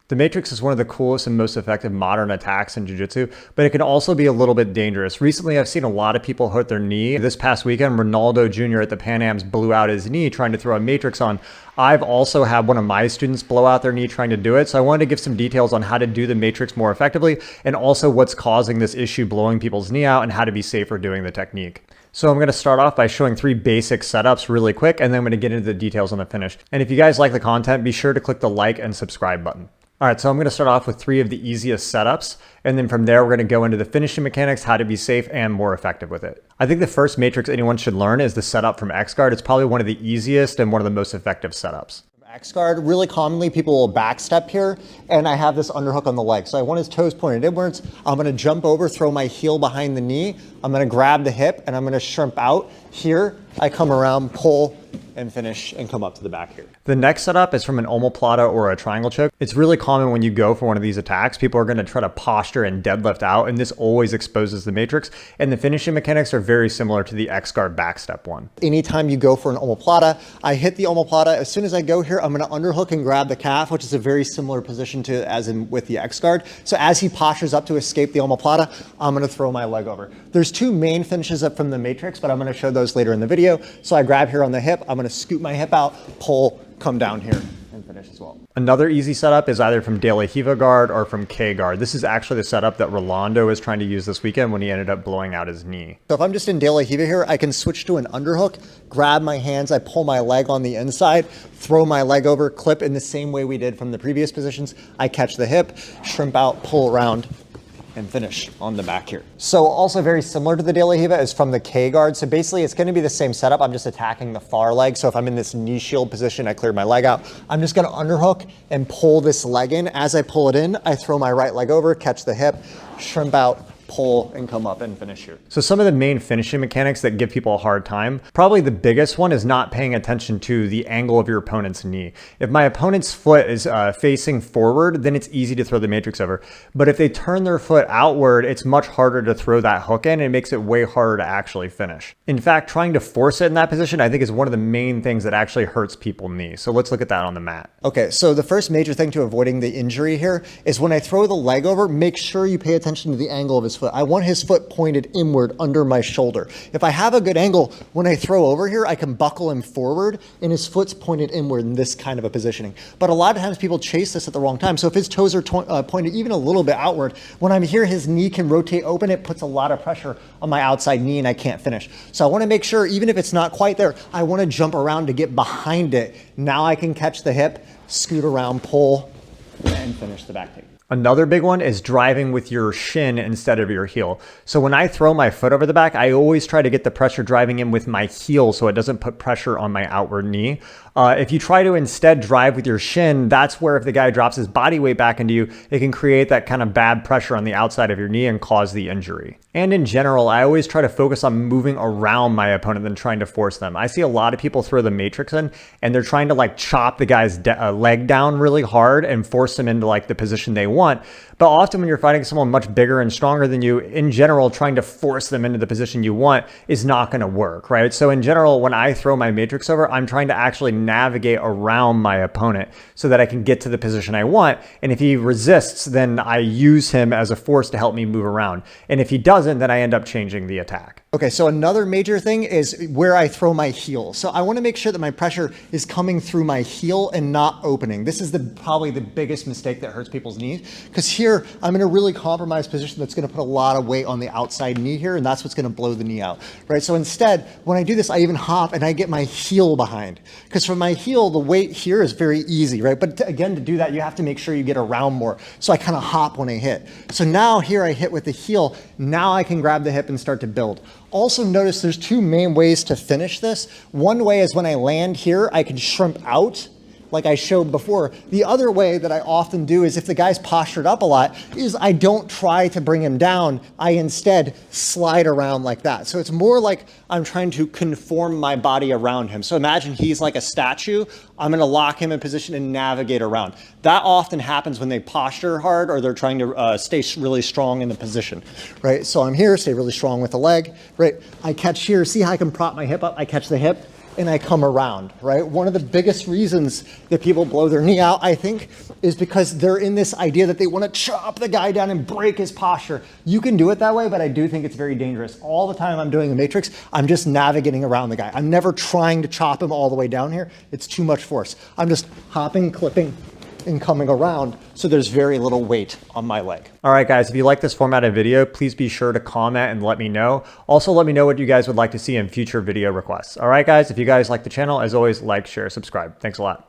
The matrix is one of the coolest and most effective modern attacks in jiu-jitsu, but it can also be a little bit dangerous. Recently, I've seen a lot of people hurt their knee. This past weekend, Ronaldo Jr. at the Pan Ams blew out his knee trying to throw a matrix on. I've also had one of my students blow out their knee trying to do it, so I wanted to give some details on how to do the matrix more effectively and also what's causing this issue blowing people's knee out and how to be safer doing the technique. So I'm going to start off by showing 3 basic setups really quick, and then I'm going to get into the details on the finish. And if you guys like the content, be sure to click the like and subscribe button. All right, so I'm going to start off with 3 of the easiest setups, and then from there we're going to go into the finishing mechanics, how to be safe and more effective with it. I think the first matrix anyone should learn is the setup from Xguard. It's probably one of the easiest and one of the most effective setups. Xguard, really commonly people will backstep here, and I have this underhook on the leg. So I want his toes pointed inwards. I'm going to jump over, throw my heel behind the knee. I'm going to grab the hip, and I'm going to shrimp out. Here, I come around, pull, and finish, and come up to the back here. The next setup is from an omoplata or a triangle choke. It's really common when you go for one of these attacks, people are going to try to posture and deadlift out, and this always exposes the matrix, and the finishing mechanics are very similar to the Xguard backstep one. Anytime you go for an omoplata, I hit the omoplata. As soon as I go here, I'm going to underhook and grab the calf, which is a very similar position to as in with the Xguard. So as he postures up to escape the omoplata, I'm going to throw my leg over. There's 2 main finishes up from the matrix, but I'm going to show those later in the video. So I grab here on the hip, I'm going to scoop my hip out, pull, come down here and finish as well. Another easy setup is either from De La Riva guard or from K guard. This is actually the setup that Rolando was trying to use this weekend when he ended up blowing out his knee. So if I'm just in De La Riva here, I can switch to an underhook, grab my hands, I pull my leg on the inside, throw my leg over, clip in the same way we did from the previous positions. I catch the hip, shrimp out, pull around, and finish on the back here. So also very similar to the De La Riva is from the K guard. So basically it's gonna be the same setup. I'm just attacking the far leg. So if I'm in this knee shield position, I clear my leg out. I'm just gonna underhook and pull this leg in. As I pull it in, I throw my right leg over, catch the hip, shrimp out, pull, and come up and finish here. So some of the main finishing mechanics that give people a hard time, probably the biggest one is not paying attention to the angle of your opponent's knee. If my opponent's foot is facing forward, then it's easy to throw the matrix over. But if they turn their foot outward, it's much harder to throw that hook in, and it makes it way harder to actually finish. In fact, trying to force it in that position, I think is one of the main things that actually hurts people's knees. So let's look at that on the mat. Okay, so the first major thing to avoiding the injury here is when I throw the leg over, make sure you pay attention to the angle of his foot. I want his foot pointed inward under my shoulder. If I have a good angle, when I throw over here, I can buckle him forward and his foot's pointed inward in this kind of a positioning. But a lot of times people chase this at the wrong time. So if his toes are pointed even a little bit outward, when I'm here, his knee can rotate open. It puts a lot of pressure on my outside knee and I can't finish. So I want to make sure, even if it's not quite there, I want to jump around to get behind it. Now I can catch the hip, scoot around, pull, and finish the back take. Another big one is driving with your shin instead of your heel. So when I throw my foot over the back, I always try to get the pressure driving in with my heel so it doesn't put pressure on my outward knee. If you try to instead drive with your shin, that's where if the guy drops his body weight back into you, it can create that kind of bad pressure on the outside of your knee and cause the injury. And in general, I always try to focus on moving around my opponent than trying to force them. I see a lot of people throw the matrix in and they're trying to like chop the guy's leg down really hard and force him into like the position they want. But often when you're fighting someone much bigger and stronger than you, in general, trying to force them into the position you want is not going to work, right? So in general, when I throw my matrix over, I'm trying to actually navigate around my opponent so that I can get to the position I want. And if he resists, then I use him as a force to help me move around. And if he doesn't, then I end up changing the attack. Okay, so another major thing is where I throw my heel. So I want to make sure that my pressure is coming through my heel and not opening. This is probably the biggest mistake that hurts people's knees, because here I'm in a really compromised position that's going to put a lot of weight on the outside knee here, and that's what's going to blow the knee out, right? So instead, when I do this, I even hop and I get my heel behind, because from my heel, the weight here is very easy, right? But again, to do that, you have to make sure you get around more. So I kind of hop when I hit. So now here I hit with the heel. Now I can grab the hip and start to build. Also notice there's 2 main ways to finish this. One way is when I land here, I can shrimp out like I showed before. The other way that I often do is if the guy's postured up a lot is I don't try to bring him down. I instead slide around like that. So it's more like I'm trying to conform my body around him. So imagine he's like a statue. I'm going to lock him in position and navigate around. That often happens when they posture hard or they're trying to stay really strong in the position, right? So I'm here, stay really strong with the leg, right? I catch here, see how I can prop my hip up? I catch the hip and I come around, right? One of the biggest reasons that people blow their knee out, I think, is because they're in this idea that they want to chop the guy down and break his posture. You can do it that way, but I do think it's very dangerous. All the time I'm doing a matrix, I'm just navigating around the guy. I'm never trying to chop him all the way down here. It's too much force. I'm just hopping, clipping, and coming around, so there's very little weight on my leg. All right, guys, if you like this format of video, please be sure to comment and let me know. Also, let me know what you guys would like to see in future video requests. All right, guys, if you guys like the channel, as always, like, share, subscribe. Thanks a lot.